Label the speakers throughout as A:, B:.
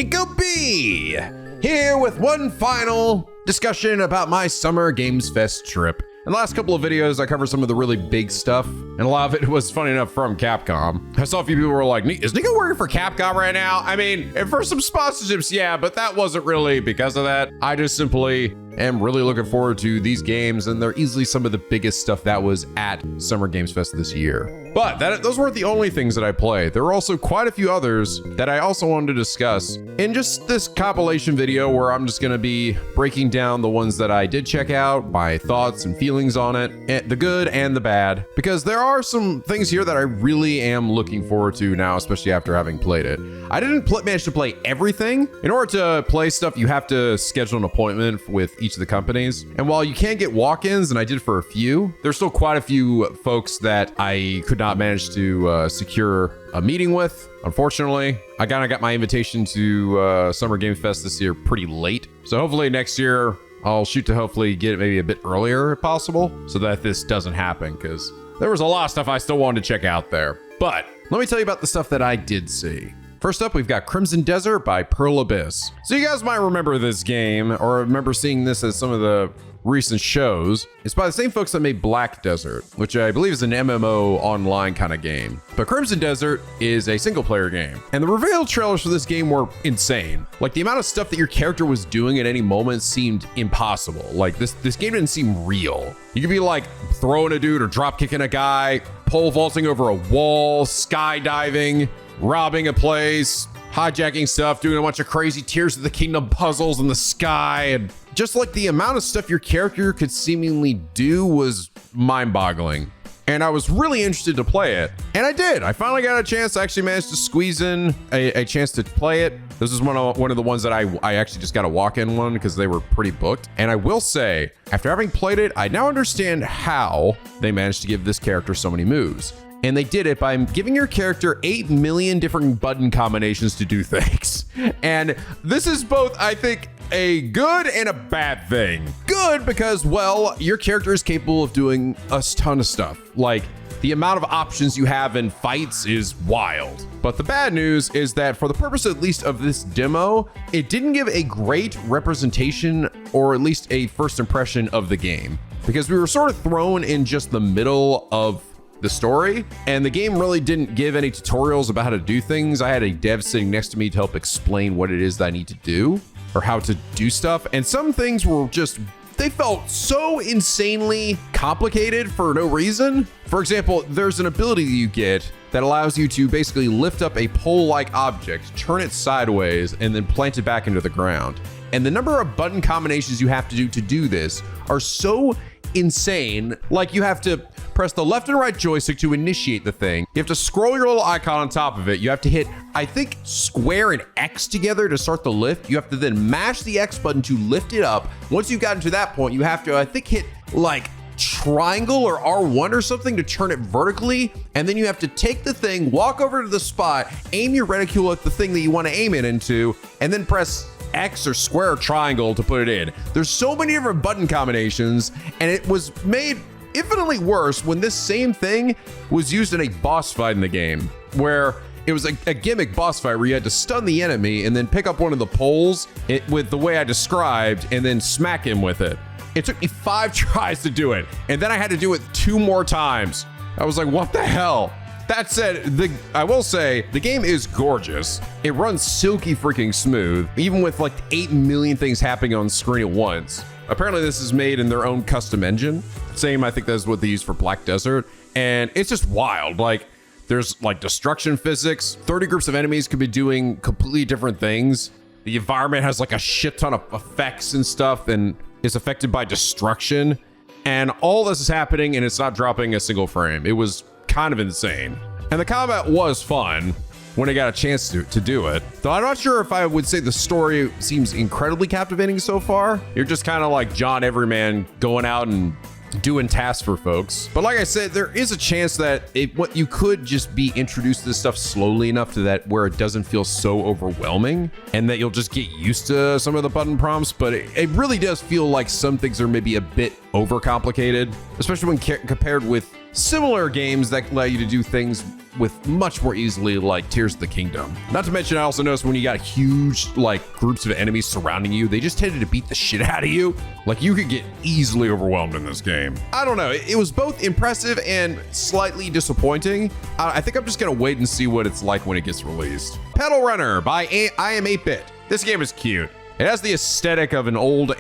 A: NicoB, here with one final discussion about my Summer Games Fest trip. In the last couple of videos, I covered some of the really big stuff, and a lot of it was, funny enough, from Capcom. I saw a few people were like, is Nico working for Capcom right now? I mean, and for some sponsorships, yeah, but that wasn't really because of that. I just simply am really looking forward to these games, and they're easily some of the biggest stuff that was at Summer Games Fest this year. But those weren't the only things that I played. There were also quite a few others that I also wanted to discuss in just this compilation video where I'm just gonna be breaking down the ones that I did check out, my thoughts and feelings on it, the good and the bad, because there are some things here that I really am looking forward to now, especially after having played it. I didn't manage to play everything. In order to play stuff, you have to schedule an appointment with each of the companies. And while you can get walk-ins, and I did for a few, there's still quite a few folks that I could not manage to secure a meeting with. Unfortunately, I kind of got my invitation to Summer Game Fest this year pretty late. So hopefully next year, I'll shoot to hopefully get it maybe a bit earlier if possible so that this doesn't happen, because there was a lot of stuff I still wanted to check out there. But let me tell you about the stuff that I did see. First up, we've got Crimson Desert by Pearl Abyss. So you guys might remember this game, or remember seeing this as some of the recent shows. It's by the same folks that made Black Desert, which I believe is an MMO online kind of game. But Crimson Desert is a single player game. And the reveal trailers for this game were insane. Like, the amount of stuff that your character was doing at any moment seemed impossible. Like, this game didn't seem real. You could be like throwing a dude or drop kicking a guy, pole vaulting over a wall, skydiving, robbing a place, hijacking stuff, doing a bunch of crazy Tears of the Kingdom puzzles in the sky, and just like the amount of stuff your character could seemingly do was mind-boggling. And I was really interested to play it, and I did. I finally got a chance. I actually managed to squeeze in a chance to play it. This is one of the ones that I actually just got a walk-in one because they were pretty booked. And I will say, after having played it, I now understand how they managed to give this character so many moves. And they did it by giving your character 8 million different button combinations to do things. And this is both, I think, a good and a bad thing. Good because, well, your character is capable of doing a ton of stuff. Like, the amount of options you have in fights is wild. But the bad news is that for the purpose at least of this demo, it didn't give a great representation, or at least a first impression of the game. Because we were sort of thrown in just the middle of the story, and the game really didn't give any tutorials about how to do things. I had a dev sitting next to me to help explain what it is that I need to do, or how to do stuff, and some things were just, they felt so insanely complicated for no reason. For example, there's an ability that you get that allows you to basically lift up a pole-like object, turn it sideways, and then plant it back into the ground. And the number of button combinations you have to do this are so insane. Like, you have to press the left and right joystick to initiate the thing. You have to scroll your little icon on top of it. You have to hit, I think, square and X together to start the lift. You have to then mash the X button to lift it up. Once you've gotten to that point, you have to, I think, hit like triangle or R1 or something to turn it vertically. And then you have to take the thing, walk over to the spot, aim your reticule at the thing that you want to aim it into, and then press X or square or triangle to put it in. There's so many different button combinations, and it was made infinitely worse when this same thing was used in a boss fight in the game, where it was a gimmick boss fight where you had to stun the enemy and then pick up one of the poles with the way I described and then smack him with it. It took me 5 tries to do it, and then I had to do it 2 more times. I was like, what the hell? That said, I will say, the game is gorgeous. It runs silky freaking smooth, even with like 8 million things happening on screen at once. Apparently this is made in their own custom engine. Same, I think that's what they use for Black Desert. And it's just wild. Like, there's like destruction physics. 30 groups of enemies could be doing completely different things. The environment has like a shit ton of effects and stuff and is affected by destruction. And all this is happening and it's not dropping a single frame. It was kind of insane. And the combat was fun when I got a chance to do it. Though I'm not sure if I would say the story seems incredibly captivating so far. You're just kind of like John Everyman going out and doing tasks for folks. But like I said, there is a chance that what you could just be introduced to this stuff slowly enough to that where it doesn't feel so overwhelming and that you'll just get used to some of the button prompts. But it really does feel like some things are maybe a bit overcomplicated, especially when compared with similar games that allow you to do things with much more easily, like Tears of the Kingdom. Not to mention, I also noticed when you got huge like groups of enemies surrounding you, they just tended to beat the shit out of you. Like you could get easily overwhelmed in this game. I don't know, it was both impressive and slightly disappointing. I think I'm just gonna wait and see what it's like when it gets released. Pedal Runner by I Am 8-Bit. This game is cute. It has the aesthetic of an old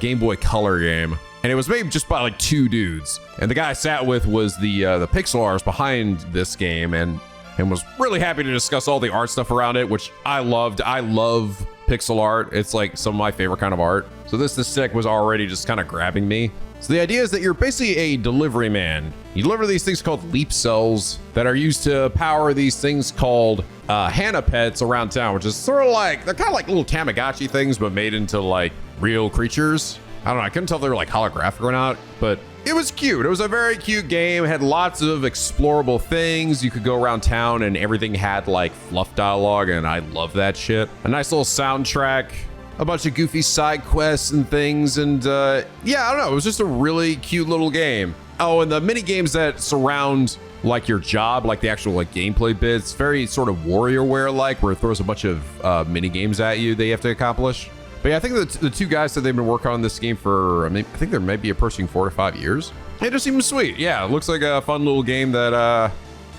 A: Game Boy Color game. And it was made just by like 2 dudes. And the guy I sat with was the pixel artist behind this game and was really happy to discuss all the art stuff around it, which I loved. I love pixel art. It's like some of my favorite kind of art. So this aesthetic was already just kind of grabbing me. So the idea is that you're basically a delivery man. You deliver these things called leap cells that are used to power these things called Hana pets around town, which is sort of like, they're kind of like little Tamagotchi things, but made into like real creatures. I don't know, I couldn't tell if they were like holographic or not, but it was cute. It was a very cute game. It had lots of explorable things. You could go around town and everything had like fluff dialogue, and I love that shit. A nice little soundtrack, a bunch of goofy side quests and things, and yeah, I don't know, it was just a really cute little game. Oh, and the mini games that surround like your job, like the actual like gameplay bits, very sort of WarioWare like, where it throws a bunch of mini games at you that you have to accomplish. But yeah, I think the 2 guys said they've been working on this game for, I think they're maybe approaching 4 to 5 years. It just seems sweet. Yeah, it looks like a fun little game that I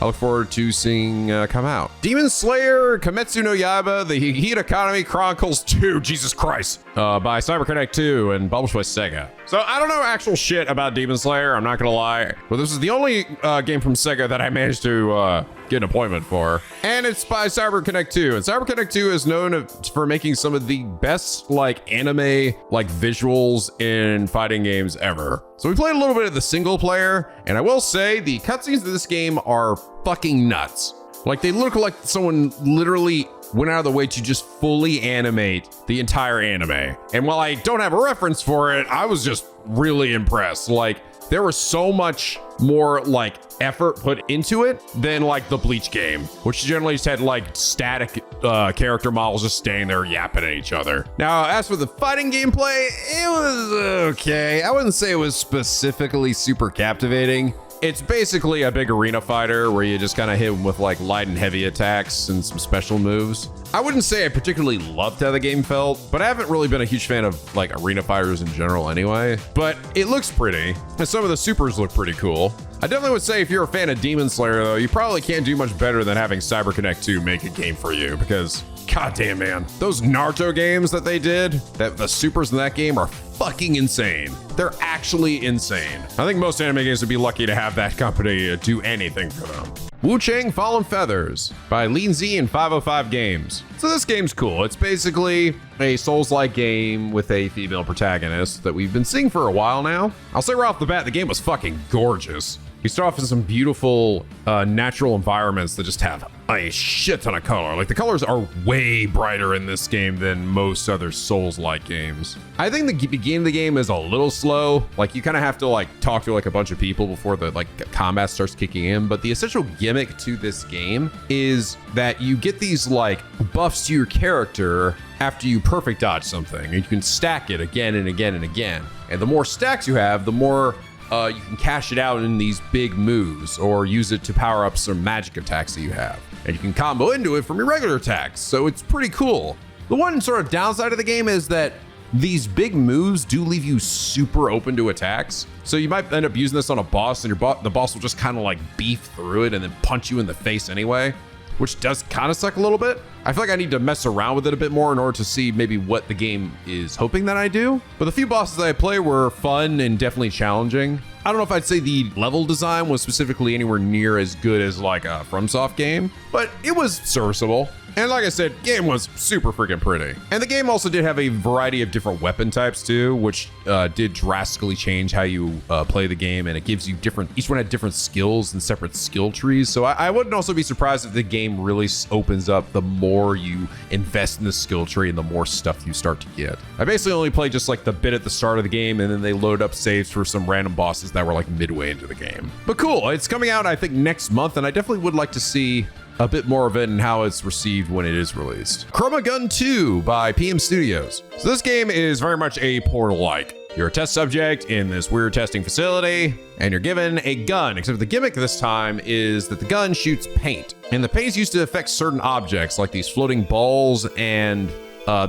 A: look forward to seeing come out. Demon Slayer Kimetsu no Yaiba, The Heat Economy Chronicles 2, Jesus Christ, by CyberConnect 2 and published by Sega. So I don't know actual shit about Demon Slayer, I'm not gonna lie, but this is the only game from Sega that I managed to get an appointment for. And it's by CyberConnect 2. And CyberConnect 2 is known for making some of the best like anime like visuals in fighting games ever. So we played a little bit of the single player, and I will say the cutscenes of this game are fucking nuts. Like they look like someone literally went out of the way to just fully animate the entire anime. And while I don't have a reference for it, I was just really impressed. Like there was so much more like effort put into it than like the Bleach game, which generally just had like static character models just standing there yapping at each other. Now, as for the fighting gameplay, it was okay. I wouldn't say it was specifically super captivating. It's basically a big arena fighter where you just kind of hit him with like light and heavy attacks and some special moves. I wouldn't say I particularly loved how the game felt, but I haven't really been a huge fan of like arena fighters in general anyway. But it looks pretty, and some of the supers look pretty cool. I definitely would say if you're a fan of Demon Slayer though, you probably can't do much better than having CyberConnect 2 make a game for you, because goddamn man, those Naruto games that they did, the supers in that game are fucking insane. They're actually insane. I think most anime games would be lucky to have that company do anything for them. Wu Chang Fallen Feathers by Lean Z and 505 Games. So this game's cool. It's basically a Souls-like game with a female protagonist that we've been seeing for a while now. I'll say right off the bat, the game was fucking gorgeous. You start off in some beautiful natural environments that just have a shit ton of color. Like the colors are way brighter in this game than most other Souls-like games. I think the beginning of the game is a little slow. Like you kind of have to like talk to like a bunch of people before the like combat starts kicking in. But the essential gimmick to this game is that you get these like buffs to your character after you perfect dodge something. And you can stack it again and again and again. And the more stacks you have, the more you can cash it out in these big moves or use it to power up some magic attacks that you have. And you can combo into it from your regular attacks, so it's pretty cool. The one sort of downside of the game is that these big moves do leave you super open to attacks. So you might end up using this on a boss and the boss will just kind of like beef through it and then punch you in the face anyway, which does kind of suck a little bit. I feel like I need to mess around with it a bit more in order to see maybe what the game is hoping that I do. But the few bosses that I play were fun and definitely challenging. I don't know if I'd say the level design was specifically anywhere near as good as like a FromSoft game, but it was serviceable. And like I said, game was super freaking pretty. And the game also did have a variety of different weapon types too, which did drastically change how you play the game. And it gives you each one had different skills and separate skill trees. So I wouldn't also be surprised if the game really opens up the more you invest in the skill tree and the more stuff you start to get. I basically only played just like the bit at the start of the game, and then they load up saves for some random bosses that were like midway into the game. But cool, it's coming out I think next month, and I definitely would like to see a bit more of it and how it's received when it is released. Chroma Gun 2 by PM Studios. So this game is very much a Portal-like. You're a test subject in this weird testing facility, and you're given a gun, except the gimmick this time is that the gun shoots paint. And the paint is used to affect certain objects, like these floating balls and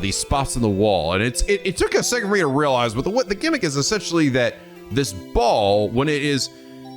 A: these spots in the wall. And it took a second for me to realize, but what the gimmick is essentially that this ball, when it is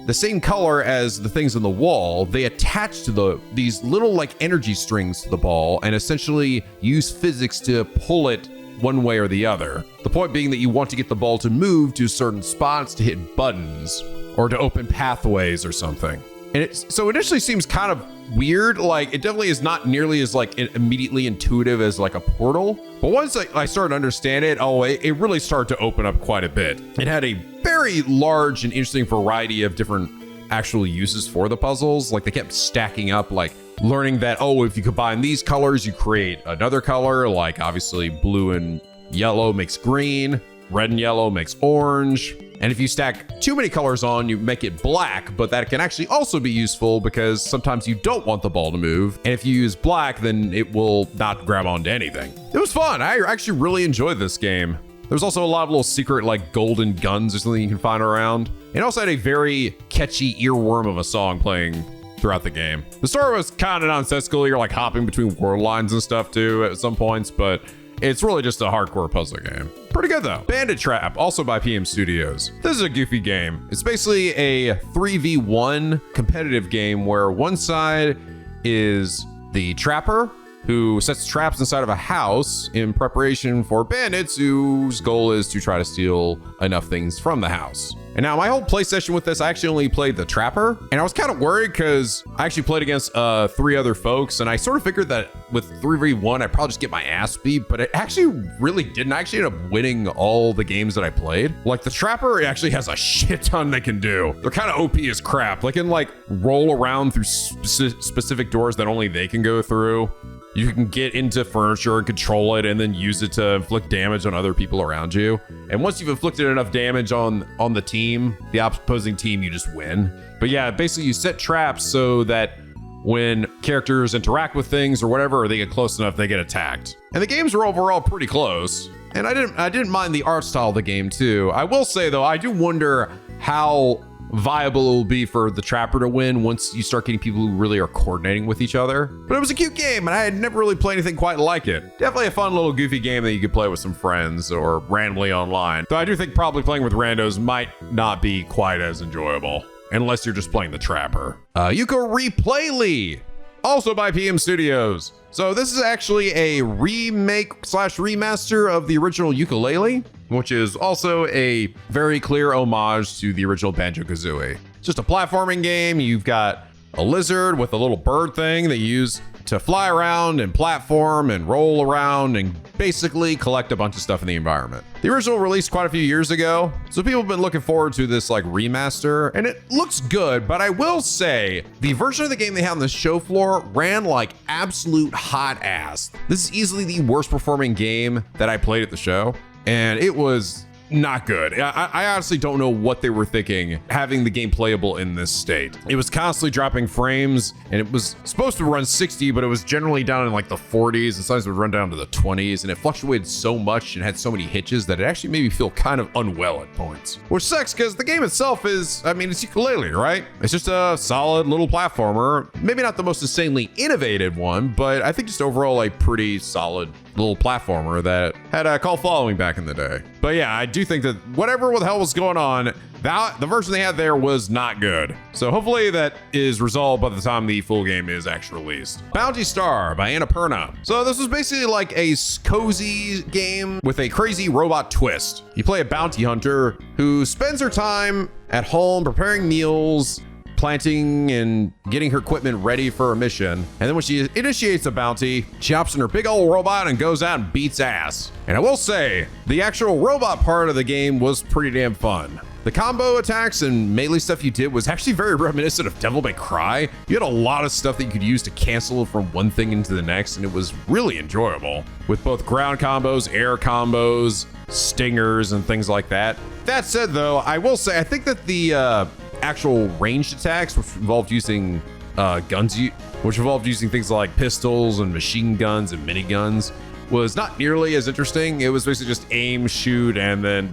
A: the same color as the things on the wall, they attach to these little like energy strings to the ball and essentially use physics to pull it one way or the other. The point being that you want to get the ball to move to certain spots to hit buttons or to open pathways or something. And so initially seems kind of weird. Like it definitely is not nearly as like immediately intuitive as like a portal. But once I started to understand it, it really started to open up quite a bit. It had a very large and interesting variety of different actual uses for the puzzles. Like they kept stacking up, like learning that, if you combine these colors, you create another color. Like obviously blue and yellow makes green, red and yellow makes orange. And if you stack too many colors on, you make it black, but that can actually also be useful because sometimes you don't want the ball to move. And if you use black, then it will not grab onto anything. It was fun. I actually really enjoyed this game. There's also a lot of little secret like golden guns or something you can find around. It also had a very catchy earworm of a song playing throughout the game. The story was kind of nonsensical. You're like hopping between world lines and stuff too at some points, but it's really just a hardcore puzzle game. Pretty good though. Bandit Trap, also by PM Studios. This is a goofy game. It's basically a 3v1 competitive game where one side is the trapper who sets traps inside of a house in preparation for bandits whose goal is to try to steal enough things from the house. And now my whole play session with this, I actually only played the trapper, and I was kind of worried because I actually played against 3 other folks, and I sort of figured that with 3v1, I'd probably just get my ass beat, but it actually really didn't. I actually ended up winning all the games that I played. Like the trapper actually has a shit ton they can do. They're kind of OP as crap. They can like roll around through specific doors that only they can go through. You can get into furniture and control it and then use it to inflict damage on other people around you. And once you've inflicted enough damage on the team, the opposing team, you just win. But yeah, basically you set traps so that when characters interact with things or whatever, or they get close enough, they get attacked. And the games were overall pretty close. And I didn't mind the art style of the game too. I will say though, I do wonder how viable it will be for the trapper to win once you start getting people who really are coordinating with each other. But it was a cute game and I had never really played anything quite like it. Definitely a fun little goofy game that you could play with some friends or randomly online. Though I do think probably playing with randos might not be quite as enjoyable unless you're just playing the trapper. Yuko Replayley, also by PM Studios. So this is actually a remake/remaster of the original Yooka-Laylee, which is also a very clear homage to the original Banjo-Kazooie. It's just a platforming game. You've got a lizard with a little bird thing that you use to fly around and platform and roll around and basically collect a bunch of stuff in the environment. The original released quite a few years ago, so people have been looking forward to this like remaster, and it looks good, but I will say the version of the game they had on the show floor ran like absolute hot ass. This is easily the worst performing game that I played at the show, and it was not good. I honestly don't know what they were thinking having the game playable in this state. It was constantly dropping frames, and it was supposed to run 60, but it was generally down in like the 40s, and sometimes it would run down to the 20s, and it fluctuated so much and had so many hitches that it actually made me feel kind of unwell at points. Which sucks because the game itself is, it's Yooka-Laylee, right? It's just a solid little platformer. Maybe not the most insanely innovative one, but I think just overall a pretty solid little platformer that had a cult following back in the day. But yeah, I do think that whatever the hell was going on, the version they had there was not good. So hopefully that is resolved by the time the full game is actually released. Bounty Star by Annapurna. So this was basically like a cozy game with a crazy robot twist. You play a bounty hunter who spends her time at home preparing meals, planting and getting her equipment ready for a mission. And then when she initiates a bounty, she hops in her big old robot and goes out and beats ass. And I will say, the actual robot part of the game was pretty damn fun. The combo attacks and melee stuff you did was actually very reminiscent of Devil May Cry. You had a lot of stuff that you could use to cancel from one thing into the next, and it was really enjoyable. With both ground combos, air combos, stingers, and things like that. That said though, I will say, I think that the actual ranged attacks, which involved using things like pistols and machine guns and miniguns, was not nearly as interesting. It was basically just aim, shoot, and then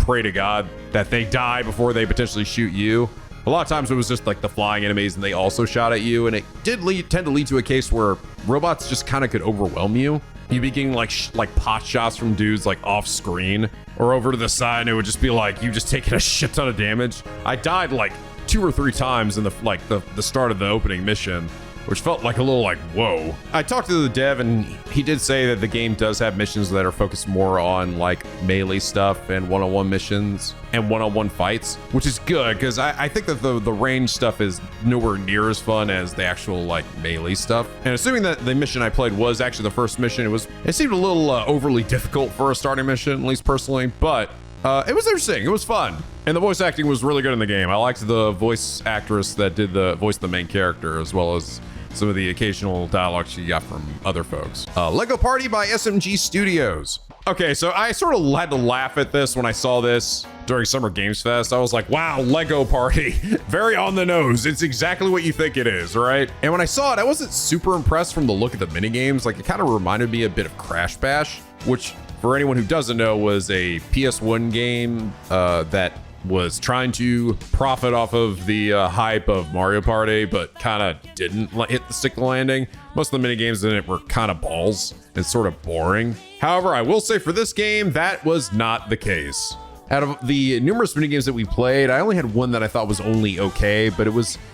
A: pray to God that they die before they potentially shoot you. A lot of times it was just like the flying enemies and they also shot at you, and it did tend to lead to a case where robots just kind of could overwhelm you. You'd be getting like pot shots from dudes like off screen or over to the side, and it would just be like you just taking a shit ton of damage. I died like 2 or 3 times in the start of the opening mission, which felt like a little like, whoa. I talked to the dev and he did say that the game does have missions that are focused more on like melee stuff and one-on-one missions and one-on-one fights, which is good because I think that the range stuff is nowhere near as fun as the actual like melee stuff. And assuming that the mission I played was actually the first mission, it seemed a little overly difficult for a starting mission, at least personally, but it was interesting. It was fun. And the voice acting was really good in the game. I liked the voice actress that did the voice of the main character, as well as some of the occasional dialogue she got from other folks. Lego Party by SMG Studios. Okay, so I sort of had to laugh at this when I saw this during Summer Games Fest. I was like, wow, Lego Party. Very on the nose. It's exactly what you think it is, right? And when I saw it, I wasn't super impressed from the look of the minigames. Like, it kind of reminded me a bit of Crash Bash, which, for anyone who doesn't know, was a PS1 game that was trying to profit off of the hype of Mario Party, but kind of didn't hit the stick landing. Most of the mini games in it were kind of balls and sort of boring. However, I will say for this game, that was not the case. Out of the numerous mini games that we played, I only had one that I thought was only okay, but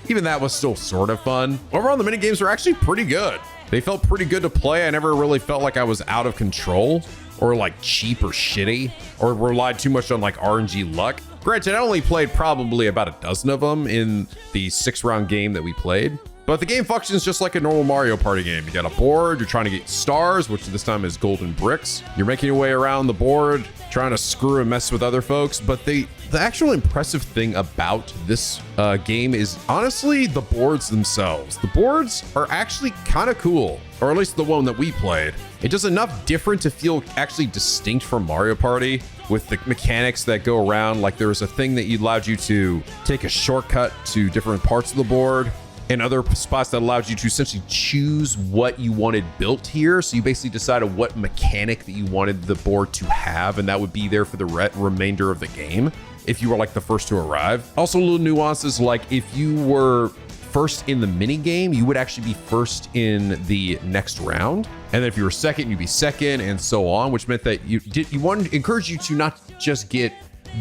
A: even that was still sort of fun. Overall, the mini games were actually pretty good. They felt pretty good to play. I never really felt like I was out of control or like cheap or shitty or relied too much on like RNG luck. Granted, I only played probably about a dozen of them in the 6-round game that we played, but the game functions just like a normal Mario Party game. You got a board, you're trying to get stars, which this time is golden bricks. You're making your way around the board, trying to screw and mess with other folks, but the actual impressive thing about this game is honestly the boards themselves. The boards are actually kind of cool, or at least the one that we played. It does enough different to feel actually distinct from Mario Party with the mechanics that go around. Like there was a thing that allowed you to take a shortcut to different parts of the board, and other spots that allowed you to essentially choose what you wanted built here. So you basically decided what mechanic that you wanted the board to have, and that would be there for the remainder of the game if you were like the first to arrive. Also, little nuances like if you were first in the mini game, you would actually be first in the next round. And then if you were second, you'd be second, and so on, which meant that you wanted to encourage you to not just get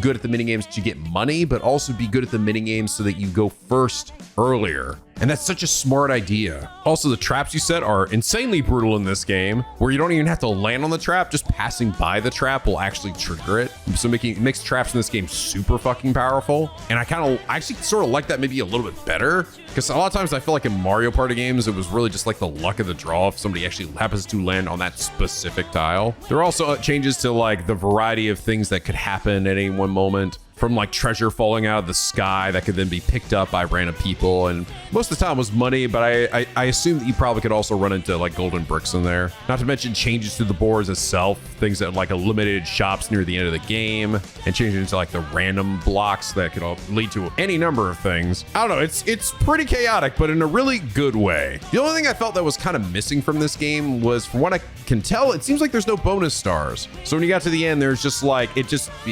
A: good at the mini games to get money, but also be good at the mini games so that you go first earlier. And that's such a smart idea. Also, the traps you set are insanely brutal in this game, where you don't even have to land on the trap. Just passing by the trap will actually trigger it. So it makes traps in this game super fucking powerful. And I actually sort of like that maybe a little bit better, because a lot of times I feel like in Mario Party games, it was really just like the luck of the draw if somebody actually happens to land on that specific tile. There are also changes to like the variety of things that could happen at any one moment, from like treasure falling out of the sky that could then be picked up by random people. And most of the time was money, but I assume that you probably could also run into like golden bricks in there. Not to mention changes to the boards itself, things that like eliminated shops near the end of the game and changing into like the random blocks that could all lead to any number of things. I don't know, it's pretty chaotic, but in a really good way. The only thing I felt that was kind of missing from this game was, from what I can tell, it seems like there's no bonus stars. So when you got to the end, there's just like,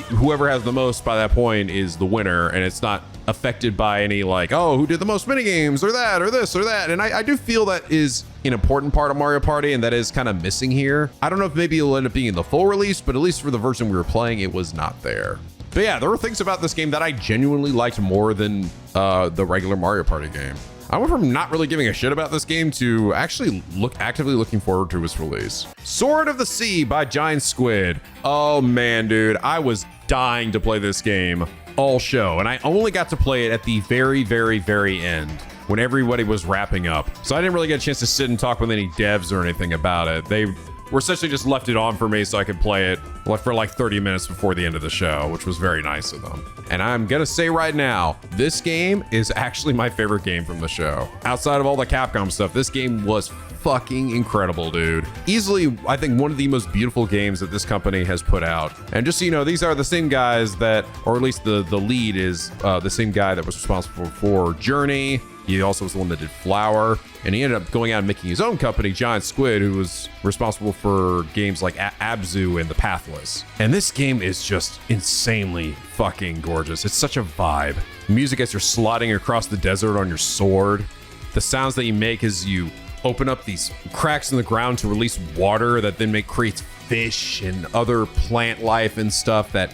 A: whoever has the most by that point is the winner, and it's not affected by any like, oh, who did the most mini games or that or this or that. And I do feel that is an important part of Mario Party, and that is kind of missing here. I don't know if maybe it'll end up being in the full release, but at least for the version we were playing, it was not there. But yeah, there were things about this game that I genuinely liked more than the regular Mario Party game. I went from not really giving a shit about this game to actually actively looking forward to its release. Sword of the Sea by Giant Squid. Oh man, dude, I was dying to play this game all show, and I only got to play it at the very, very, very end when everybody was wrapping up. So I didn't really get a chance to sit and talk with any devs or anything about it. They were essentially just left it on for me so I could play it for like 30 minutes before the end of the show, which was very nice of them. And I'm gonna say right now, this game is actually my favorite game from the show. Outside of all the Capcom stuff, this game was fucking incredible, dude. Easily, I think, one of the most beautiful games that this company has put out. And just so you know, these are the same guys that, or at least the lead is the same guy that was responsible for Journey, He also was the one that did Flower, and he ended up going out and making his own company, Giant Squid, who was responsible for games like Abzu and The Pathless. And this game is just insanely fucking gorgeous. It's such a vibe. Music as you're sliding across the desert on your sword. The sounds that you make as you open up these cracks in the ground to release water that then creates fish and other plant life and stuff that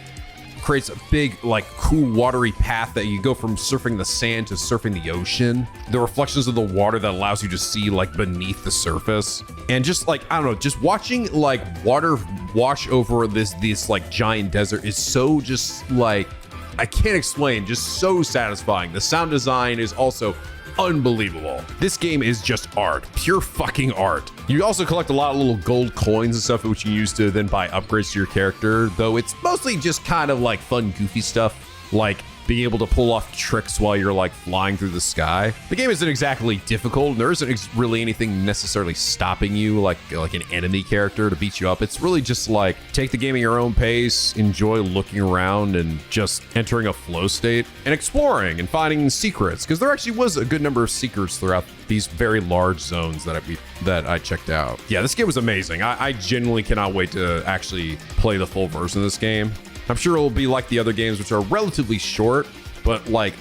A: creates a big, like, cool watery path that you go from surfing the sand to surfing the ocean. The reflections of the water that allows you to see, like, beneath the surface. And just, like, I don't know, just watching, like, water wash over this like, giant desert is so just, like, I can't explain, just so satisfying. The sound design is also unbelievable. This game is just art, pure fucking art. You also collect a lot of little gold coins and stuff, which you use to then buy upgrades to your character, though it's mostly just kind of like fun, goofy stuff, like being able to pull off tricks while you're like flying through the sky. The game isn't exactly difficult, and there isn't really anything necessarily stopping you like an enemy character to beat you up. It's really just like take the game at your own pace, enjoy looking around and just entering a flow state and exploring and finding secrets, because there actually was a good number of secrets throughout these very large zones that I checked out. Yeah, this game was amazing. I genuinely cannot wait to actually play the full version of this game. I'm sure it'll be like the other games, which are relatively short, but like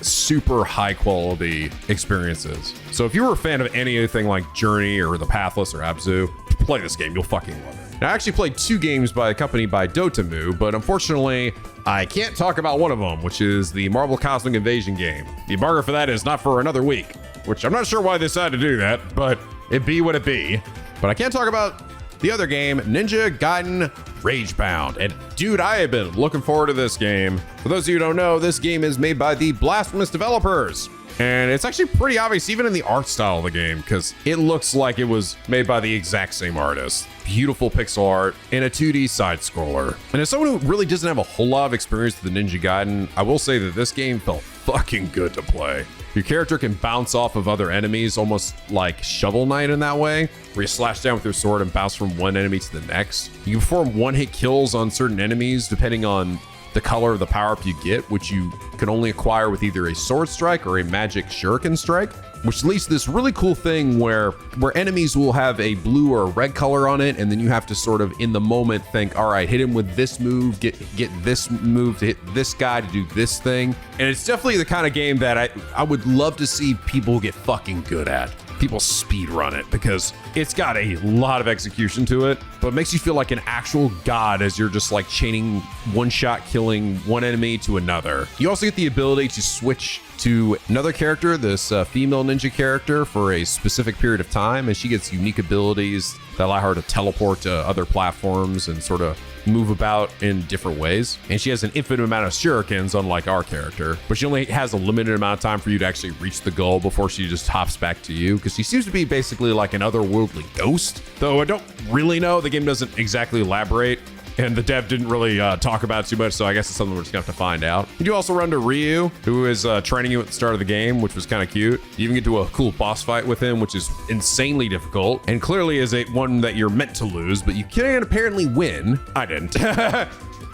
A: super high quality experiences. So if you were a fan of anything like Journey or The Pathless or Abzu, play this game. You'll fucking love it. Now, I actually played 2 games by a company by Dotemu, but unfortunately, I can't talk about one of them, which is the Marvel Cosmic Invasion game. The embargo for that is not for another week, which I'm not sure why they decided to do that, but it be what it be. But I can't talk about the other game, Ninja Gaiden Ragebound. And dude, I have been looking forward to this game. For those of you who don't know, this game is made by the Blasphemous developers. And it's actually pretty obvious even in the art style of the game, because it looks like it was made by the exact same artist. Beautiful pixel art in a 2D side scroller. And as someone who really doesn't have a whole lot of experience with the Ninja Gaiden, I will say that this game felt fucking good to play. Your character can bounce off of other enemies, almost like Shovel Knight in that way, where you slash down with your sword and bounce from one enemy to the next. You can perform one-hit kills on certain enemies depending on the color of the power-up you get, which you can only acquire with either a sword strike or a magic shuriken strike, which leads to this really cool thing where enemies will have a blue or a red color on it, and then you have to sort of in the moment think, all right, hit him with this move, get this move to hit this guy to do this thing. And it's definitely the kind of game that I would love to see people get fucking good at. People speed run it, because it's got a lot of execution to it, but it makes you feel like an actual god as you're just like chaining one shot killing one enemy to another. You also get the ability to switch to another character, this female ninja character, for a specific period of time, and she gets unique abilities that allow her to teleport to other platforms and sort of move about in different ways. And she has an infinite amount of shurikens, unlike our character, but she only has a limited amount of time for you to actually reach the goal before she just hops back to you, because she seems to be basically like an otherworldly ghost, though I don't really know. The game doesn't exactly elaborate, and the dev didn't really talk about it too much, so I guess it's something we're just gonna have to find out. You do also run to Ryu, who is training you at the start of the game, which was kind of cute. You even get to a cool boss fight with him, which is insanely difficult, and clearly is one that you're meant to lose, but you can apparently win. I didn't.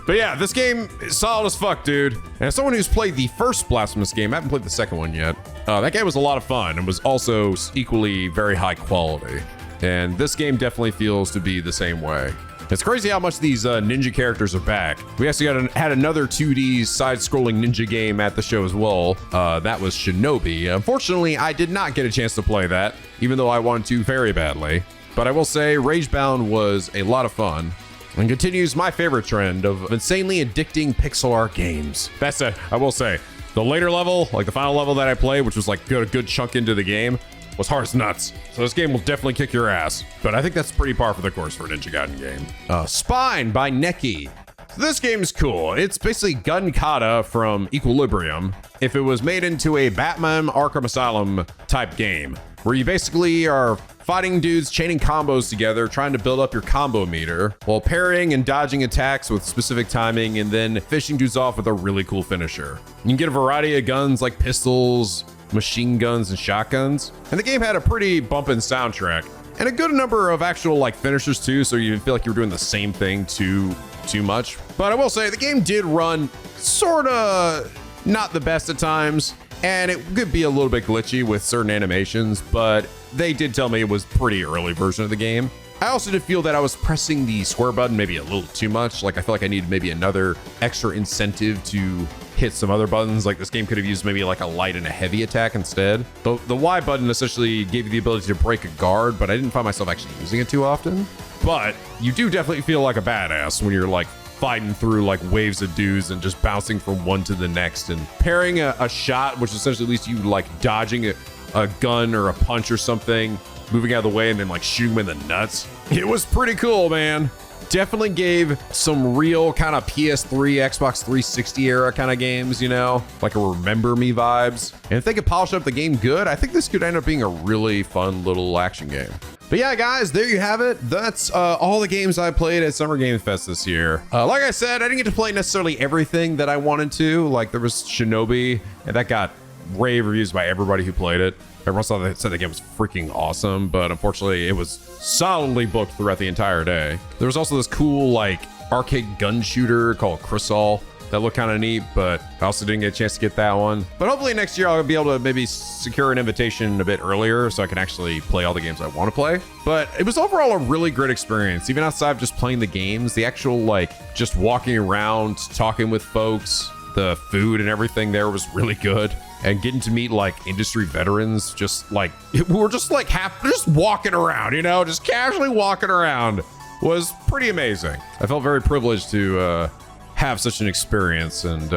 A: But yeah, this game is solid as fuck, dude. And as someone who's played the first Blasphemous game, I haven't played the second one yet, that game was a lot of fun and was also equally very high quality. And this game definitely feels to be the same way. It's crazy how much these ninja characters are back. We actually had another 2D side-scrolling ninja game at the show as well. That was Shinobi. Unfortunately, I did not get a chance to play that, even though I wanted to very badly. But I will say, Ragebound was a lot of fun and continues my favorite trend of insanely addicting pixel art games. That's it, I will say. The later level, like the final level that I played, which was like a good chunk into the game, was hard as nuts. So this game will definitely kick your ass. But I think that's pretty par for the course for a Ninja Gaiden game. Spine by Neki. So this game is cool. It's basically Gunata from Equilibrium if it was made into a Batman Arkham Asylum type game, where you basically are fighting dudes, chaining combos together, trying to build up your combo meter, while parrying and dodging attacks with specific timing, and then finishing dudes off with a really cool finisher. You can get a variety of guns like pistols, machine guns, and shotguns. And the game had a pretty bumpin' soundtrack, and a good number of actual like finishers too, so you didn't feel like you were doing the same thing too much. But I will say the game did run sorta not the best at times, and it could be a little bit glitchy with certain animations, but they did tell me it was pretty early version of the game. I also did feel that I was pressing the square button maybe a little too much. Like I feel like I needed maybe another extra incentive to hit some other buttons. Like this game could have used maybe like a light and a heavy attack instead. The Y button essentially gave you the ability to break a guard, but I didn't find myself actually using it too often. But you do definitely feel like a badass when you're like fighting through like waves of dudes and just bouncing from one to the next and parrying a shot, which essentially leads to you like dodging a gun or a punch or something, moving out of the way and then like shooting him in the nuts. It was pretty cool, man. Definitely gave some real kind of PS3, Xbox 360 era kind of games, you know, like a Remember Me vibes. And if they could polish up the game good, I think this could end up being a really fun little action game. But yeah, guys, there you have it. That's all the games I played at Summer Game Fest this year. Like I said, I didn't get to play necessarily everything that I wanted to. Like there was Shinobi, and that got rave reviews by everybody who played it. Everyone said the game was freaking awesome, but unfortunately it was solidly booked throughout the entire day. There was also this cool like arcade gun shooter called Chrysal that looked kind of neat, but I also didn't get a chance to get that one. But hopefully next year I'll be able to maybe secure an invitation a bit earlier so I can actually play all the games I want to play. But it was overall a really great experience. Even outside of just playing the games, the actual like just walking around, talking with folks, the food and everything there was really good. And getting to meet like industry veterans, just like we were just like just walking around, you know, just casually walking around was pretty amazing. I felt very privileged to have such an experience and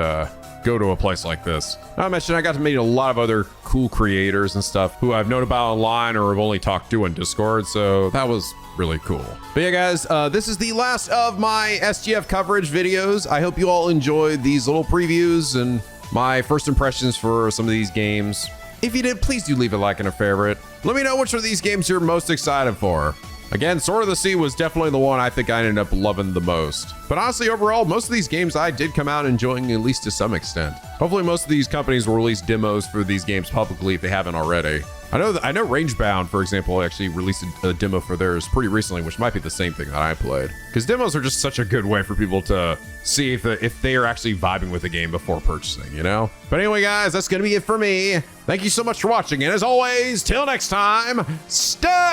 A: go to a place like this. Not to mention I got to meet a lot of other cool creators and stuff who I've known about online or have only talked to on Discord. So that was really cool. But yeah, guys, this is the last of my SGF coverage videos. I hope you all enjoyed these little previews and my first impressions for some of these games. If you did, please do leave a like and a favorite. Let me know which of these games you're most excited for. Again, Sword of the Sea was definitely the one I think I ended up loving the most. But honestly, overall, most of these games I did come out enjoying at least to some extent. Hopefully most of these companies will release demos for these games publicly if they haven't already. I know Ragebound, for example, actually released a demo for theirs pretty recently, which might be the same thing that I played. Because demos are just such a good way for people to see if they are actually vibing with the game before purchasing, you know? But anyway, guys, that's going to be it for me. Thank you so much for watching. And as always, till next time, stay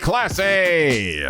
A: classy.